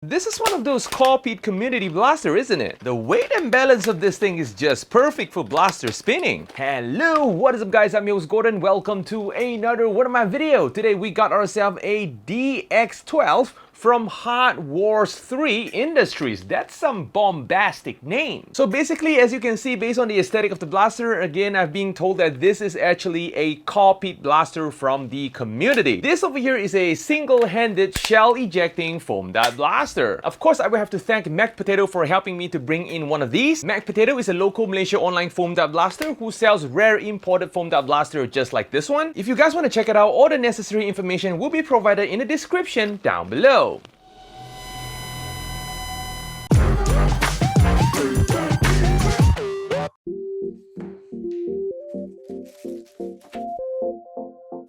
This is one of those copied community blaster, isn't it? The weight and balance of this thing is just perfect for blaster spinning. Hello, what is up guys, I'm your host Gordon. Welcome to another one of my video. Today we got ourselves a DX-12 from Hot Wars 3 Industries. That's some bombastic name. So basically, as you can see, based on the aesthetic of the blaster, again, I've been told that this is actually a copied blaster from the community. This over here is a single-handed shell ejecting foam dart blaster. Of course, I will have to thank Mac Potato for helping me to bring in one of these. Mac Potato is a local Malaysia online foam dart blaster who sells rare imported foam dart blaster just like this one. If you guys want to check it out, all the necessary information will be provided in the description down below.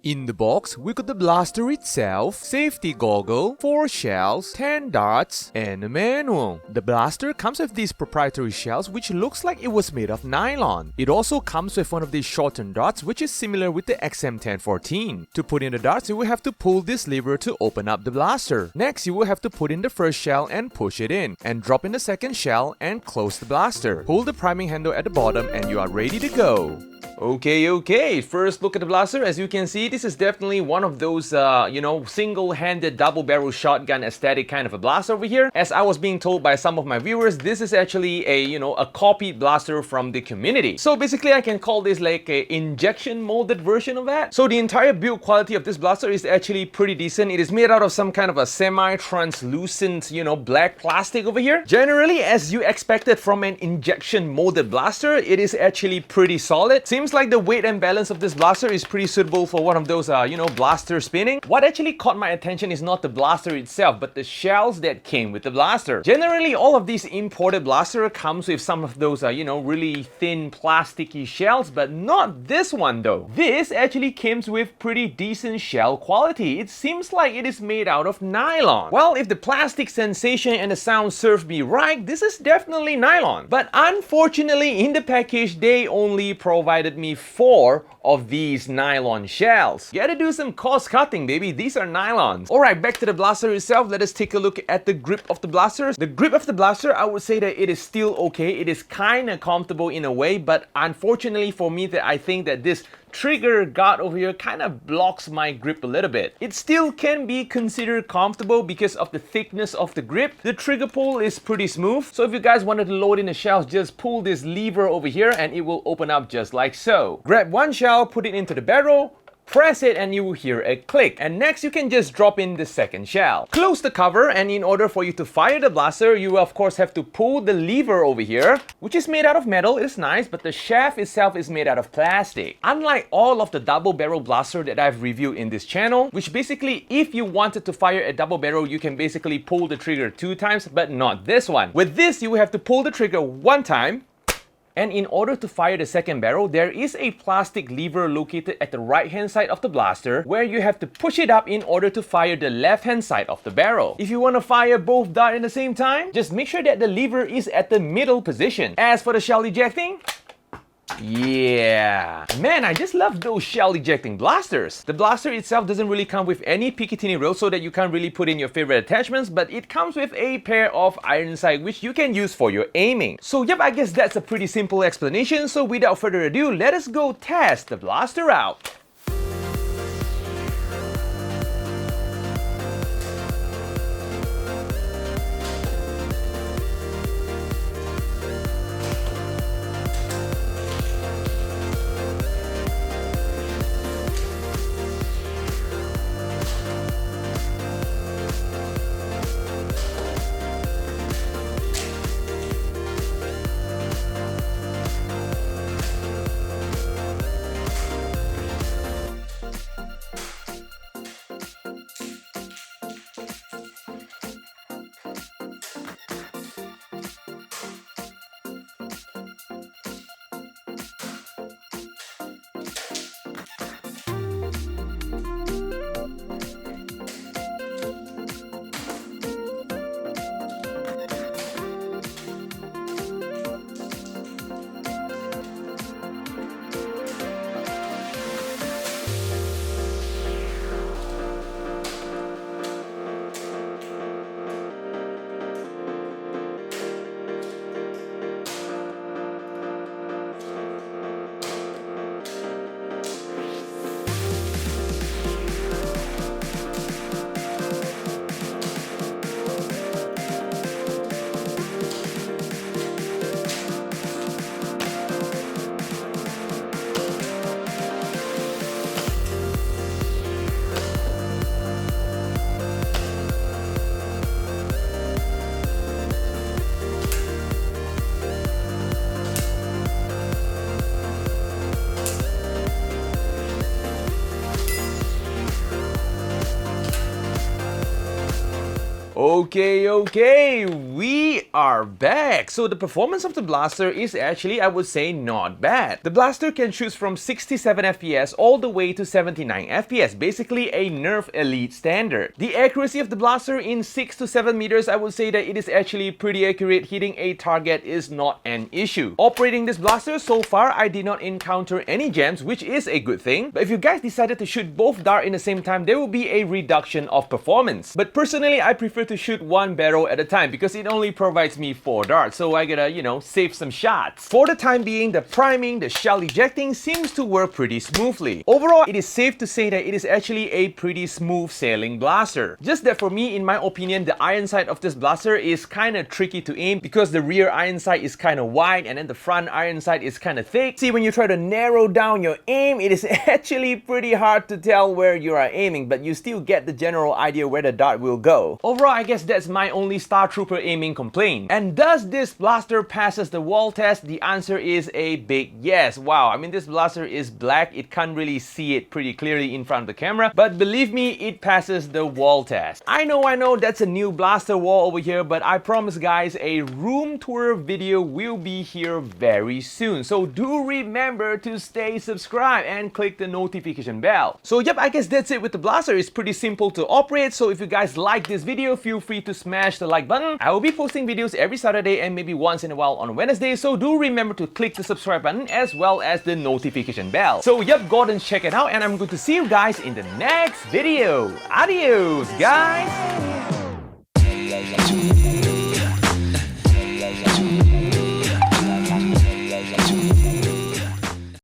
In the box, we got the blaster itself, safety goggle, 4 shells, 10 darts, and a manual. The blaster comes with these proprietary shells which looks like it was made of nylon. It also comes with one of these shortened darts which is similar with the XM1014. To put in the darts, you will have to pull this lever to open up the blaster. Next, you will have to put in the first shell and push it in, and drop in the second shell and close the blaster. Pull the priming handle at the bottom and you are ready to go. Okay, first look at the blaster. As you can see, this is definitely one of those, single-handed double-barrel shotgun aesthetic kind of a blaster over here. As I was being told by some of my viewers, this is actually a copied blaster from the community. So basically, I can call this like a injection molded version of that. So the entire build quality of this blaster is actually pretty decent. It is made out of some kind of a semi-translucent, black plastic over here. Generally, as you expected from an injection molded blaster, it is actually pretty solid. Seems like the weight and balance of this blaster is pretty suitable for one of those, blaster spinning. What actually caught my attention is not the blaster itself, but the shells that came with the blaster. Generally, all of these imported blaster comes with some of those, really thin plasticky shells, but not this one though. This actually comes with pretty decent shell quality. It seems like it is made out of nylon. Well, if the plastic sensation and the sound serve me right, this is definitely nylon. But unfortunately, in the package, they only provided me 4 of these nylon shells. Gotta do some cost cutting, baby. These are nylons. Alright, back to the blaster itself. Let us take a look at the grip of the blaster. The grip of the blaster, I would say that it is still okay. It is kind of comfortable in a way, but unfortunately for me, that I think that this trigger guard over here kind of blocks my grip a little bit. It still can be considered comfortable because of the thickness of the grip. The trigger pull is pretty smooth. So if you guys wanted to load in the shells, just pull this lever over here and it will open up just like so. Grab one shell, put it into the barrel, press it and you will hear a click. And next you can just drop in the second shell. Close the cover, and in order for you to fire the blaster, you of course have to pull the lever over here, which is made out of metal. It's nice, but the shaft itself is made out of plastic. Unlike all of the double barrel blaster that I've reviewed in this channel, which basically if you wanted to fire a double barrel, you can basically pull the trigger 2 times, but not this one. With this, you have to pull the trigger 1 time. And in order to fire the second barrel, there is a plastic lever located at the right hand side of the blaster where you have to push it up in order to fire the left hand side of the barrel. If you want to fire both darts at the same time, just make sure that the lever is at the middle position. As for the shell ejecting, yeah, man, I just love those shell ejecting blasters. The blaster itself doesn't really come with any Picatinny rail, so that you can't really put in your favorite attachments, but it comes with a pair of iron sights which you can use for your aiming. So yep, I guess that's a pretty simple explanation. So without further ado, let us go test the blaster out. Okay, we are back. So the performance of the blaster is actually, I would say, not bad. The blaster can shoot from 67 FPS all the way to 79 FPS, basically a Nerf Elite standard. The accuracy of the blaster in 6 to 7 meters, I would say that it is actually pretty accurate. Hitting a target is not an issue. Operating this blaster, so far I did not encounter any jams, which is a good thing. But if you guys decided to shoot both darts in the same time, there will be a reduction of performance. But personally, I prefer to shoot one barrel at a time because it only provides me 4 darts, so I gotta, save some shots. For the time being, the priming, the shell ejecting seems to work pretty smoothly. Overall, it is safe to say that it is actually a pretty smooth sailing blaster. Just that for me, in my opinion, the iron sight of this blaster is kinda tricky to aim because the rear iron sight is kinda wide and then the front iron sight is kinda thick. See, when you try to narrow down your aim, it is actually pretty hard to tell where you are aiming, but you still get the general idea where the dart will go. Overall, I guess that's my only Star Trooper aiming complaint. And does this blaster passes the wall test? The answer is a big yes. Wow, I mean, this blaster is black. It can't really see it pretty clearly in front of the camera, but believe me, it passes the wall test. I know that's a new blaster wall over here, but I promise guys, a room tour video will be here very soon. So do remember to stay subscribed and click the notification bell. So yep, I guess that's it with the blaster. It's pretty simple to operate. So if you guys like this video, feel free to smash the like button. I will be posting videos every Saturday and maybe once in a while on Wednesday. So do remember to click the subscribe button as well as the notification bell. So yep, go ahead and check it out, and I'm going to see you guys in the next video. Adios, guys!